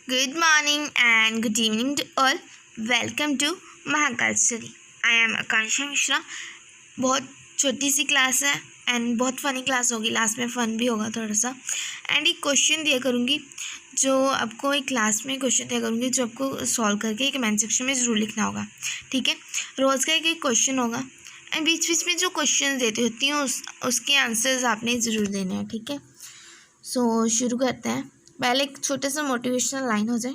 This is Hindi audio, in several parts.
Good morning and good evening to all. Welcome to Mahakal study. I am Akanksha Mishra. बहुत छोटी सी क्लास है एंड बहुत फ़नी क्लास होगी. लास्ट में फ़न भी होगा थोड़ा सा. एंड एक क्वेश्चन दिया करूँगी जो आपको एक क्लास में क्वेश्चन दिया करूँगी जो आपको सॉल्व करके कमेंट सेक्शन में ज़रूर लिखना होगा. ठीक है, रोज़ का एक क्वेश्चन होगा एंड बीच बीच में जो क्वेश्चन देती होती हैं उसके आंसर्स आपने ज़रूर देने हैं. ठीक है, सो शुरू करते हैं. पहले एक छोटे सा मोटिवेशनल लाइन हो जाए.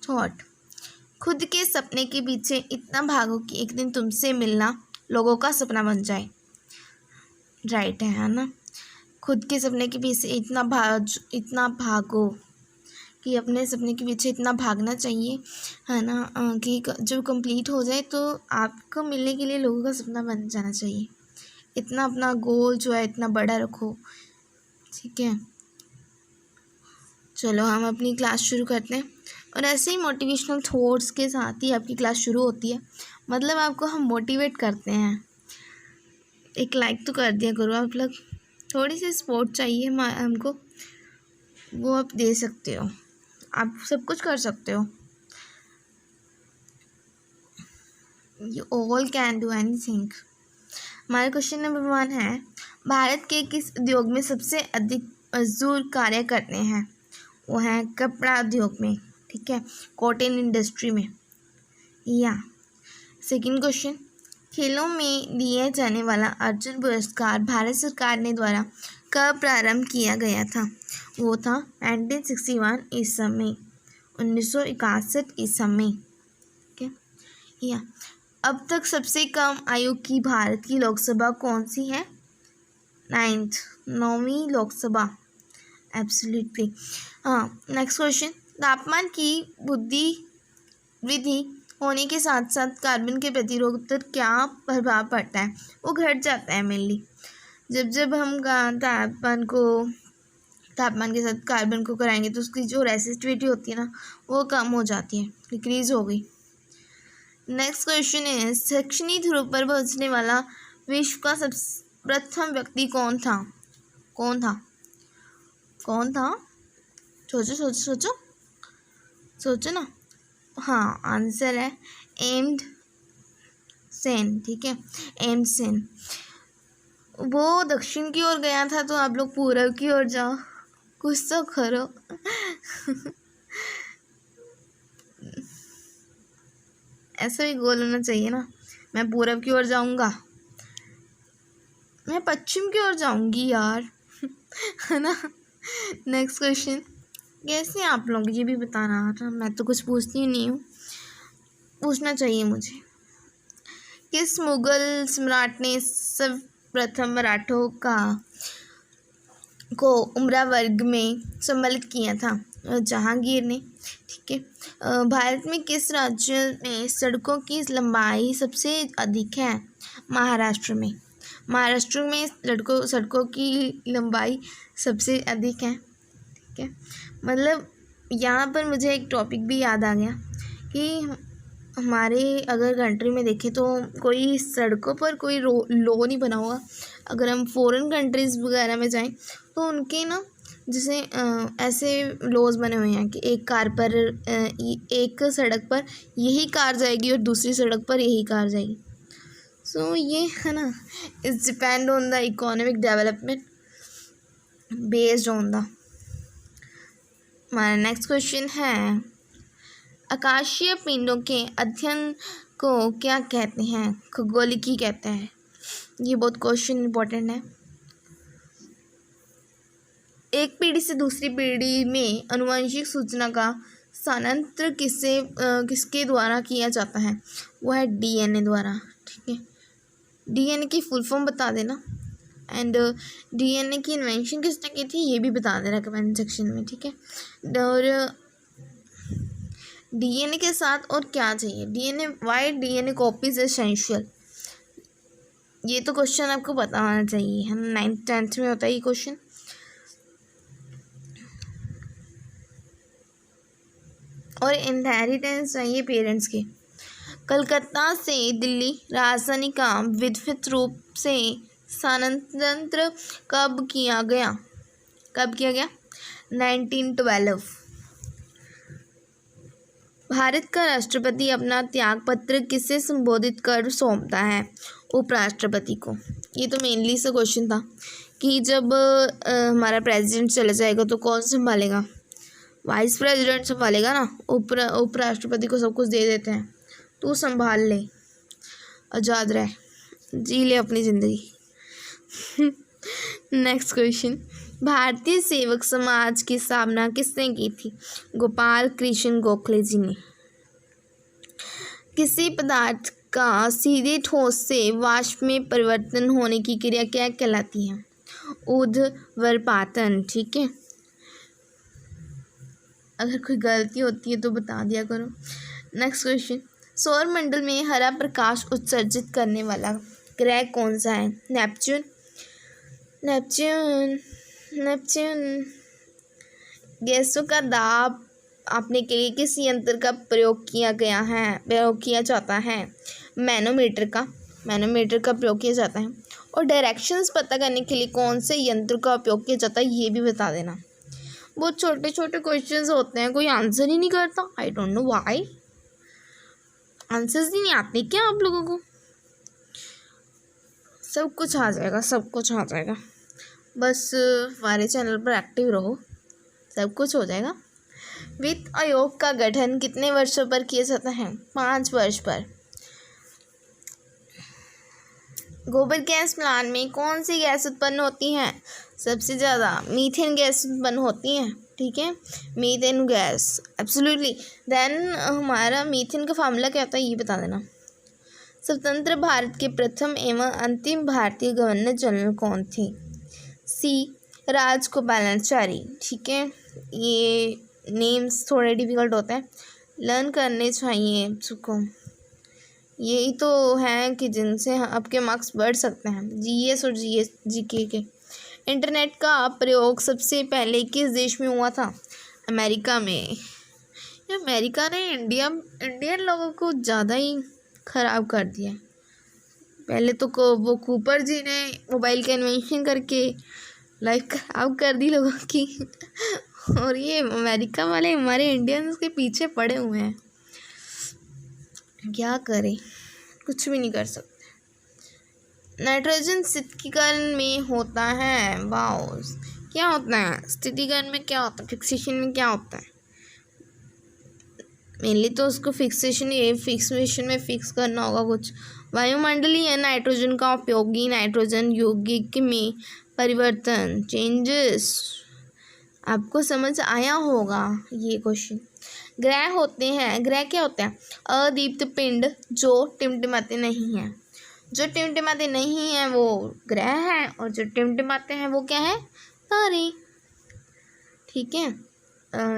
थॉट: खुद के सपने के पीछे इतना भागो कि एक दिन तुमसे मिलना लोगों का सपना बन जाए. राइट है ना. खुद के सपने के पीछे इतना भागो कि अपने सपने के पीछे इतना भागना चाहिए, है ना, कि जब कंप्लीट हो जाए तो आपको मिलने के लिए लोगों का सपना बन जाना चाहिए. इतना अपना गोल जो है इतना बड़ा रखो. ठीक है, चलो हम अपनी क्लास शुरू करते हैं. और ऐसे ही मोटिवेशनल थॉट्स के साथ ही आपकी क्लास शुरू होती है. मतलब आपको हम मोटिवेट करते हैं. एक लाइक तो कर दिया करो आप लोग. थोड़ी सी सपोर्ट चाहिए हमको, वो आप दे सकते हो. आप सब कुछ कर सकते हो. You all can do anything. हमारा क्वेश्चन नंबर 1 है, भारत के किस उद्योग में सबसे अधिक मजदूर कार्य करते हैं? वो है कपड़ा उद्योग में. ठीक है, कॉटन इंडस्ट्री में. या सेकंड क्वेश्चन, खेलों में दिए जाने वाला अर्जुन पुरस्कार भारत सरकार ने द्वारा कब प्रारंभ किया गया था? वो था 1961 ईसा में, 1961 ईसा में. ठीक है, या अब तक सबसे कम आयु की भारत की लोकसभा कौन सी है? 9वीं लोकसभा. एब्सोल्युटली. हाँ, नेक्स्ट क्वेश्चन, तापमान की वृद्धि होने के साथ साथ कार्बन के प्रतिरोध पर क्या प्रभाव पड़ता है? वो घट जाता है मेनली. जब हम तापमान के साथ कार्बन को कराएंगे तो उसकी जो रेसिस्टिविटी होती है ना वो कम हो जाती है, डिक्रीज हो गई. नेक्स्ट क्वेश्चन है, दक्षिणी ध्रुव पर पहुंचने वाला विश्व का प्रथम व्यक्ति कौन था? सोचो ना. हाँ, आंसर है एम्डसेन. ठीक है, एम्डसेन. वो दक्षिण की ओर गया था तो आप लोग पूर्व की ओर जाओ, कुछ तो करो. ऐसा भी गोल होना चाहिए ना. मैं पूर्व की ओर जाऊंगा, मैं पश्चिम की ओर जाऊंगी यार. है ना. नेक्स्ट क्वेश्चन, कैसे आप लोग ये भी बताना था, मैं तो कुछ पूछती ही नहीं हूँ, पूछना चाहिए मुझे. किस मुगल सम्राट ने सर्वप्रथम मराठों को उमरा वर्ग में सम्मिलित किया था? जहांगीर ने. ठीक है, भारत में किस राज्य में सड़कों की लंबाई सबसे अधिक है? महाराष्ट्र में. सड़कों की लंबाई सबसे अधिक है. ठीक है, मतलब यहाँ पर मुझे एक टॉपिक भी याद आ गया कि हमारे अगर कंट्री में देखें तो कोई सड़कों पर कोई लॉ नहीं बना हुआ. अगर हम फॉरेन कंट्रीज़ वगैरह में जाएं तो उनके ना जैसे ऐसे लॉज बने हुए हैं कि एक सड़क पर यही कार जाएगी और दूसरी सड़क पर यही कार जाएगी. सो ये है ना, it's depend on the economic development based on the. हमारा नेक्स्ट क्वेश्चन है, आकाशीय पिंडों के अध्ययन को क्या कहते हैं? खगोलिकी कहते हैं. ये बहुत क्वेश्चन इंपॉर्टेंट है. एक पीढ़ी से दूसरी पीढ़ी में आनुवंशिक सूचना का स्थानांतरण किसके द्वारा किया जाता है? वो है डीएनए द्वारा. ठीक है, डीएनए की फुल फॉर्म बता देना एंड डीएनए की इन्वेंशन किसने की थी ये भी बता देना कमेंट सेक्शन में. ठीक है, और डीएनए के साथ और क्या चाहिए? Why DNA copies essential. ये तो क्वेश्चन आपको पता होना चाहिए, है ना. 9th 10th में होता है ये क्वेश्चन. और इनहेरिटेंस चाहिए पेरेंट्स के. कलकत्ता से दिल्ली राजधानी का विधिवत रूप से स्थानांतरण कब किया गया? 1912. भारत का राष्ट्रपति अपना त्याग पत्र किसे संबोधित कर सौंपता है? उपराष्ट्रपति को। ये तो मेनली से क्वेश्चन था कि जब हमारा प्रेसिडेंट चला जाएगा तो कौन संभालेगा? वाइस प्रेसिडेंट संभालेगा ना। उपराष्ट्रपति को सब कुछ दे देते हैं, तू संभाल ले, आज़ाद रह, जी ले अपनी ज़िंदगी। नेक्स्ट क्वेश्चन, भारतीय सेवक समाज की स्थापना किसने की थी? गोपाल कृष्ण गोखले जी ने। किसी पदार्थ का सीधे ठोस से वाष्प में परिवर्तन होने की क्रिया क्या कहलाती है? ऊर्ध्वपातन। ठीक है, अगर कोई गलती होती है तो बता दिया करो। नेक्स्ट क्वेश्चन, सौर मंडल में हरा प्रकाश उत्सर्जित करने वाला ग्रह कौन सा है? नेपच्यून। Neptune Neptune. गैसों का दाब मापने के लिए किस यंत्र का प्रयोग किया जाता है? मैनोमीटर का प्रयोग किया जाता है। और डायरेक्शंस पता करने के लिए कौन से यंत्र का उपयोग किया जाता है, ये भी बता देना। बहुत छोटे छोटे क्वेश्चंस होते हैं, कोई आंसर ही नहीं करता। I don't know why, answers ही नहीं आते क्या आप लोगों को? सब कुछ आ जाएगा, बस हमारे चैनल पर एक्टिव रहो, सब कुछ हो जाएगा। वित्त आयोग का गठन कितने वर्षों पर किया जाता है? 5 वर्ष पर। गोबर गैस प्लांट में कौन सी गैस उत्पन्न होती है? सबसे ज़्यादा मीथेन गैस उत्पन्न होती है। ठीक है, मीथेन गैस, एब्सोल्युटली। देन हमारा मीथेन का फार्मूला क्या होता है, ये बता देना। स्वतंत्र भारत के प्रथम एवं अंतिम भारतीय गवर्नर जनरल कौन थे? सी राजगोपालाचारी। ठीक है, ये नेम्स थोड़े डिफिकल्ट होते हैं, लर्न करने चाहिए सबको। यही तो हैं कि जिनसे आपके मार्क्स बढ़ सकते हैं, जीएस और जीके के। इंटरनेट का प्रयोग सबसे पहले किस देश में हुआ था? अमेरिका में। अमेरिका ने इंडियन लोगों को ज़्यादा ही ख़राब कर दिया। पहले तो वो कूपर जी ने मोबाइल का इन्वेंशन करके लाइफ ख़राब कर दी लोगों की। और ये अमेरिका वाले हमारे इंडियंस के पीछे पड़े हुए हैं, क्या करें, कुछ भी नहीं कर सकते। नाइट्रोजन स्थिरीकरण में होता है, वाओ, क्या होता है स्थिरीकरण में? क्या होता है फिक्सेशन में? क्या होता है मेनली तो उसको फिक्सेशन में फिक्स करना होगा कुछ। वायुमंडलीय नाइट्रोजन का उपयोगी नाइट्रोजन यौगिक में परिवर्तन, चेंजेस। आपको समझ आया होगा ये क्वेश्चन। ग्रह होते हैं, ग्रह क्या होते हैं? अदीप्त पिंड जो टिमटिमाते नहीं हैं। जो टिमटिमाते नहीं हैं वो ग्रह हैं, और जो टिमटिमाते हैं वो क्या है? तारे। ठीक है,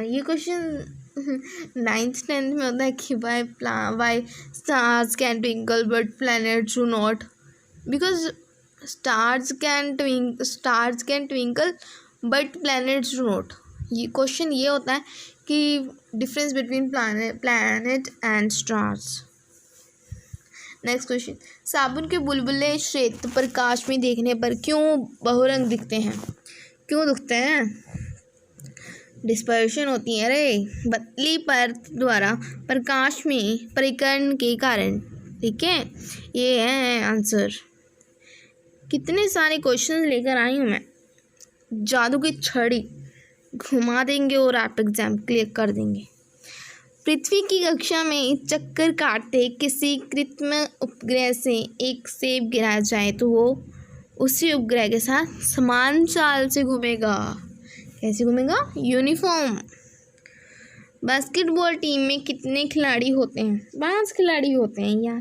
ये क्वेश्चन 9th-10th में होता है कि why stars can twinkle but planets do not, because stars can twinkle but planets do not. ये क्वेश्चन ये होता है कि difference between planet and stars. Next question, साबुन के बुलबुले श्वेत प्रकाश में देखने पर क्यों बहुरंग दिखते हैं? क्यों दिखते हैं? डिस्पर्शन होती है रे, पतली परत द्वारा प्रकाश में परिकर्ण के कारण। ठीक है, ये है आंसर। कितने सारे क्वेश्चन लेकर आई हूँ मैं, जादू की छड़ी घुमा देंगे और आप एग्जाम क्लियर कर देंगे। पृथ्वी की कक्षा में चक्कर काटते किसी कृत्रिम उपग्रह से एक सेब गिराया जाए तो वो उसी उपग्रह के साथ समान चाल से घूमेगा। कैसे घूमेगा? यूनिफॉर्म। बास्केटबॉल टीम में कितने खिलाड़ी होते हैं? 5 खिलाड़ी होते हैं यार,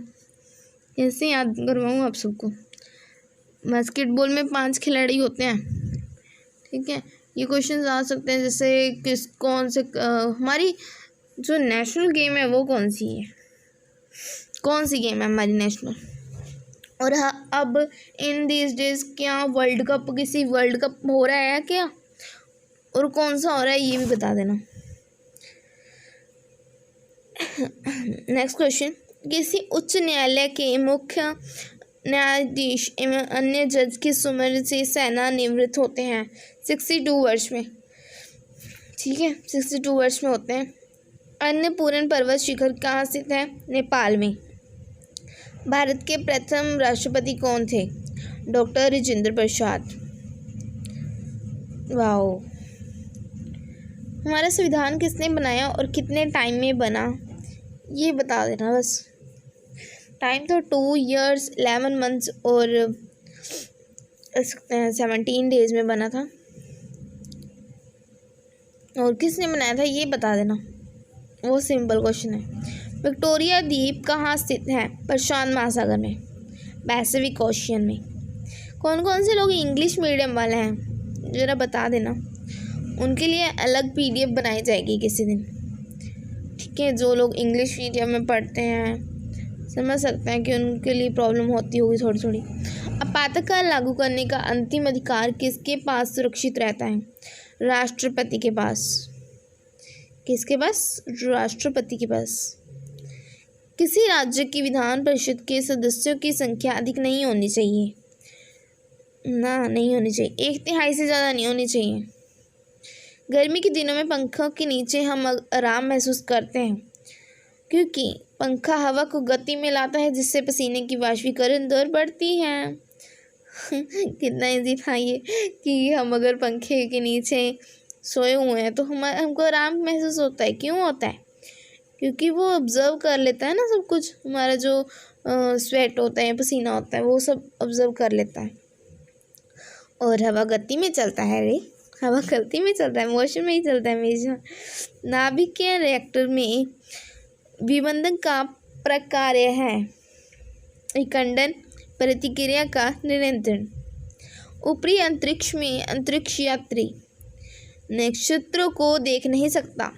कैसे याद करवाऊँ आप सबको? बास्केटबॉल में 5 खिलाड़ी होते हैं। ठीक है, ये क्वेश्चन आ सकते हैं जैसे कौन से हमारी जो नेशनल गेम है वो कौन सी है? कौन सी गेम है हमारी नेशनल? और अब इन दिस डेज क्या किसी वर्ल्ड कप हो रहा है क्या? और कौन सा हो रहा है ये भी बता देना। नेक्स्ट क्वेश्चन, किसी उच्च न्यायालय के मुख्य न्यायाधीश एवं अन्य जज किस उम्र से सेना निवृत्त होते हैं? 62 वर्ष में। ठीक है, 62 वर्ष में होते हैं। अन्नपूर्ण पर्वत शिखर कहाँ स्थित है? नेपाल में। भारत के प्रथम राष्ट्रपति कौन थे? डॉक्टर राजेंद्र प्रसाद। वाओ। हमारा संविधान किसने बनाया और कितने टाइम में बना? ये बता देना बस। टाइम तो 2 years 11 months और 17 days में बना था। और किसने बनाया था ये बता देना, वो सिंपल क्वेश्चन है। विक्टोरिया द्वीप कहाँ स्थित है? प्रशांत महासागर में, पैसिफिक ओशियन में। कौन कौन से लोग इंग्लिश मीडियम वाले हैं ज़रा बता देना, उनके लिए अलग PDF बनाई जाएगी किसी दिन, ठीक है। जो लोग इंग्लिश मीडियम में पढ़ते हैं समझ सकते हैं कि उनके लिए प्रॉब्लम होती होगी थोड़ी थोड़ी। आपातकाल लागू करने का अंतिम अधिकार किसके पास सुरक्षित रहता है? राष्ट्रपति के पास। किसके पास? राष्ट्रपति के पास। किसी राज्य की विधान परिषद के सदस्यों की संख्या अधिक नहीं होनी चाहिए ना, नहीं होनी चाहिए, 1/3 से ज़्यादा नहीं होनी चाहिए। गर्मी के दिनों में पंखों के नीचे हम आराम महसूस करते हैं क्योंकि पंखा हवा को गति में लाता है जिससे पसीने की वाष्पीकरण दर बढ़ती है। कितना इजी था ये कि हम अगर पंखे के नीचे सोए हुए हैं तो हमको आराम महसूस होता है। क्यों होता है? क्योंकि वो ऑब्जर्व कर लेता है ना सब कुछ, हमारा जो स्वेट होता है, पसीना होता है, वो सब ऑब्जर्व कर लेता है। और हवा गति में चलता है रे, हवा गति में चलता है, मोशन में ही चलता है हमेशा। नाभिकीय रिएक्टर में विबंधन का प्रकार्य है विखंडन प्रतिक्रिया का नियंत्रण। ऊपरी अंतरिक्ष में अंतरिक्ष यात्री नक्षत्रों को देख नहीं सकता,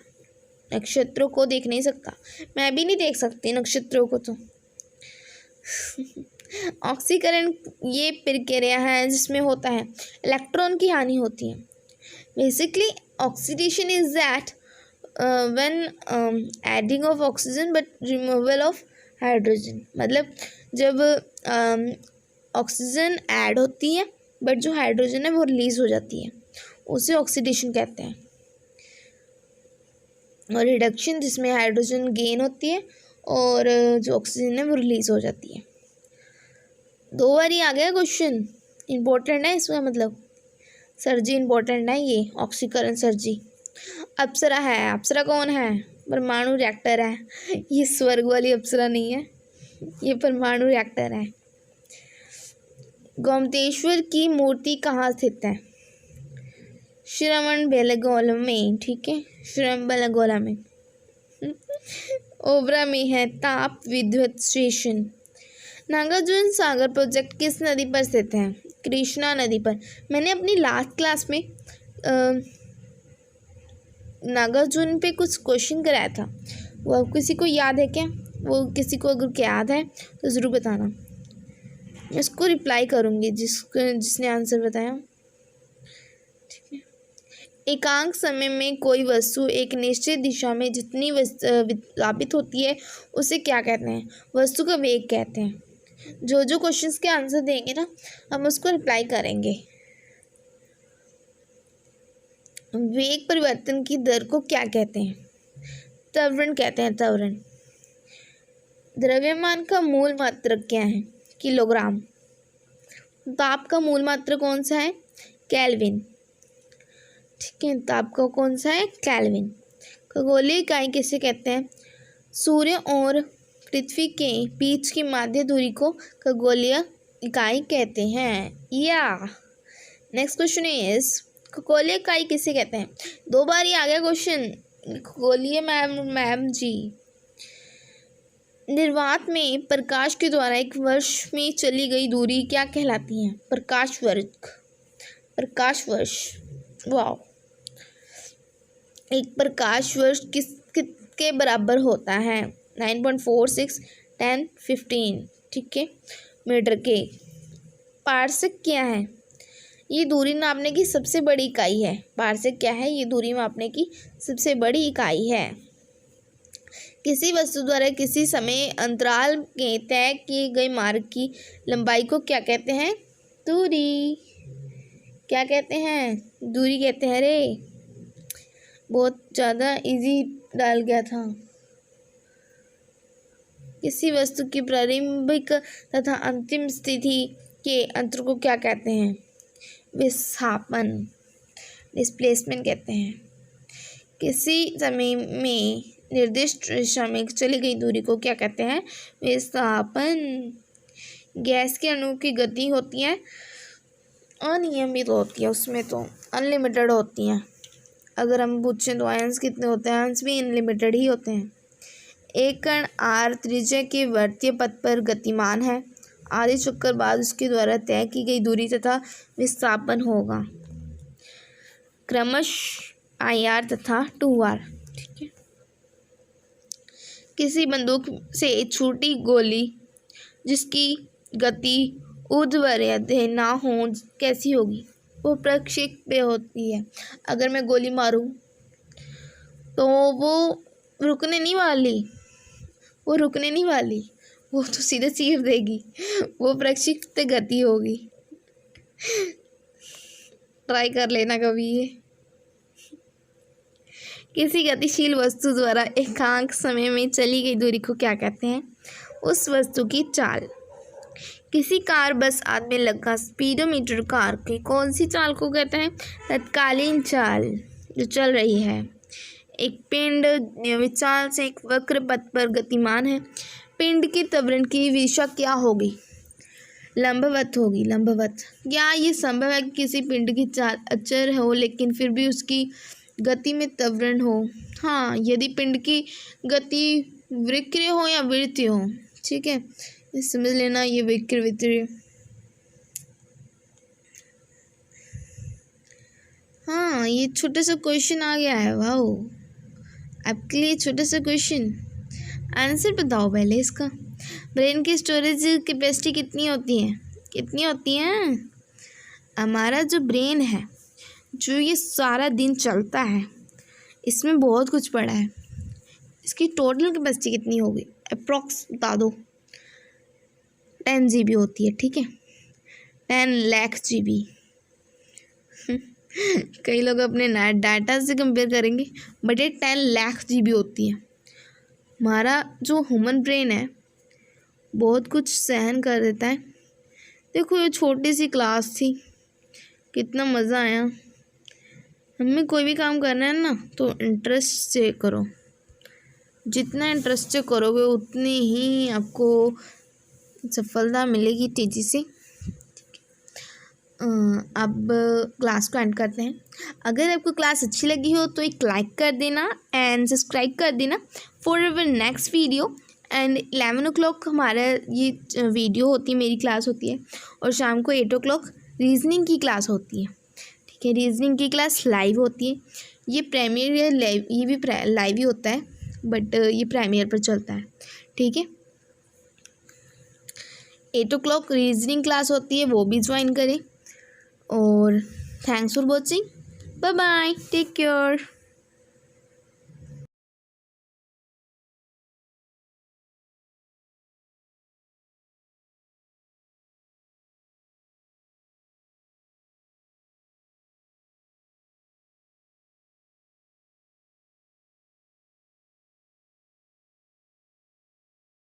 नक्षत्रों को देख नहीं सकता, मैं भी नहीं देख सकती नक्षत्रों को तो। ऑक्सीकरण ये प्रक्रिया है जिसमें होता है इलेक्ट्रॉन की हानि होती है। Basically oxidation is that when adding of oxygen but removal of hydrogen. मतलब जब ऑक्सीजन ऐड होती है बट जो हाइड्रोजन है वो रिलीज हो जाती है, उसे ऑक्सीडेशन कहते हैं। और रिडक्शन जिसमें हाइड्रोजन गेन होती है और जो ऑक्सीजन है वो रिलीज हो जाती है। 2 बार ही आ गया क्वेश्चन, इम्पोर्टेंट है इसका मतलब। सर जी इम्पोर्टेंट है ये ऑक्सीकरण। सर जी अप्सरा है, अप्सरा कौन है? परमाणु रिएक्टर है। ये स्वर्ग वाली अप्सरा नहीं है, ये परमाणु रिएक्टर है। गोमतेश्वर की मूर्ति कहाँ स्थित है? श्रवणबेलगोला में, ठीक है, श्रवणबेलगोला में। ओबरा में है ताप विद्युत स्टेशन। नागार्जुन सागर प्रोजेक्ट किस नदी पर स्थित है? कृष्णा नदी पर। मैंने अपनी लास्ट क्लास में नागार्जुन पे कुछ क्वेश्चन कराया था, वो किसी को याद है क्या? वो किसी को अगर याद है तो ज़रूर बताना, मैं उसको रिप्लाई करूँगी जिसने आंसर बताया, ठीक है। एकांक समय में कोई वस्तु एक निश्चित दिशा में जितनी विस्थापित होती है उसे क्या कहते हैं? वस्तु का वेग कहते हैं। जो क्वेश्चंस के आंसर देंगे ना हम उसको रिप्लाई करेंगे। वेग परिवर्तन की दर को क्या कहते हैं? त्वरण कहते हैं, त्वरण। द्रव्यमान का मूल मात्रक क्या है? किलोग्राम। ताप का मूल मात्रक कौन सा है? केल्विन, ठीक है, ताप का कौन सा है? केल्विन। खगोलीय इकाई किसे कहते हैं? सूर्य और पृथ्वी के बीच की माध्य दूरी को खगोलीय इकाई कहते हैं। या नेक्स्ट क्वेश्चन इज खगोलीय इकाई किसे कहते हैं? 2 बार ही आ गया क्वेश्चन। खगोलीय मैम जी। निर्वात में प्रकाश के द्वारा एक वर्ष में चली गई दूरी क्या कहलाती है? प्रकाश वर्ग, प्रकाश वर्ष। वाह। एक प्रकाश वर्ष किसके बराबर होता है? 9.46 10 15, ठीक है, मीटर के। पार्सेक क्या है? ये दूरी नापने की सबसे बड़ी इकाई है। पार्सेक क्या है? ये दूरी मापने की सबसे बड़ी इकाई है। किसी वस्तु द्वारा किसी समय अंतराल के तय किए गए मार्ग की लंबाई को क्या कहते हैं? दूरी। क्या कहते हैं? दूरी कहते हैं रे। बहुत ज़्यादा इजी डाल गया था। किसी वस्तु की प्रारंभिक तथा अंतिम स्थिति के अंतर को क्या कहते हैं? विस्थापन, डिस्प्लेसमेंट कहते हैं। किसी समय में निर्दिष्ट दिशा में चली गई दूरी को क्या कहते हैं? विस्थापन। गैस के अणु की गति होती है अनियमित होती है, उसमें तो अनलिमिटेड होती हैं। अगर हम पूछें तो आयंस कितने होते हैं? आयंस भी अनलिमिटेड ही होते हैं। एक कण आर त्रिज्या के वृत्तीय पथ पर गतिमान है। आधे चक्कर बाद उसके द्वारा तय की गई दूरी तथा विस्थापन होगा क्रमशः IR तथा 2R। ठीक है। किसी बंदूक से छोटी गोली जिसकी गति ऊर्ध्वरेखा ना हो कैसी होगी? वो प्रक्षेप्य होती है। अगर मैं गोली मारूं तो वो रुकने नहीं वाली, वो तो सीधे चीर देगी। वो प्रक्षिप्त गति होगी। ट्राई कर लेना कभी ये। किसी गतिशील वस्तु द्वारा एकांक समय में चली गई दूरी को क्या कहते हैं? उस वस्तु की चाल। किसी कार बस आदि में लगा स्पीडोमीटर कार की कौन सी चाल को कहते हैं? तत्कालीन चाल, जो चल रही है। एक पिंड नियमित चाल से एक वक्र पथ पर गतिमान है। पिंड की त्वरण की दिशा क्या होगी? लंबवत होगी, लंबवत। क्या ये संभव है कि किसी पिंड की चाल अचर हो लेकिन फिर भी उसकी गति में त्वरण हो? हाँ, यदि पिंड की गति वक्र हो या वृत्तीय हो। ठीक है, ये समझ लेना, ये वक्र वृत्तीय। हाँ, ये छोटा सा क्वेश्चन आ गया है। वाह, आपके लिए छोटा सा क्वेश्चन। आंसर बताओ पहले इसका। ब्रेन की स्टोरेज कैपेसिटी कितनी होती है? हमारा जो ब्रेन है, जो ये सारा दिन चलता है, इसमें बहुत कुछ पड़ा है। इसकी टोटल कैपेसिटी कितनी होगी? अप्रॉक्स बता दो। 10 GB होती है। ठीक है, 10 लाख GB। कई लोग अपने डाटा से कंपेयर करेंगे, बट ये 10 लाख GB होती है। हमारा जो ह्यूमन ब्रेन है बहुत कुछ सहन कर देता है। देखो, ये छोटी सी क्लास थी, कितना मज़ा आया। हमें कोई भी काम करना है ना तो इंटरेस्ट से करो। जितना इंटरेस्ट से करोगे उतनी ही आपको सफलता मिलेगी तेज़ी से। अब क्लास को एंड करते हैं। अगर आपको क्लास अच्छी लगी हो तो एक लाइक कर देना एंड सब्सक्राइब कर देना for our next video. And 11 o'clock हमारा ये वीडियो होती है, मेरी क्लास होती है। और शाम को 8 o'clock रीजनिंग की क्लास होती है। ठीक है, रीजनिंग की क्लास लाइव होती है। ये प्रीमियर या लाइव, ये भी लाइव ही होता है, बट ये प्रीमियर पर चलता है। ठीक है, 8 o'clock रीजनिंग क्लास होती है, वो भी ज्वाइन करें। और thanks for watching. Bye bye, take care.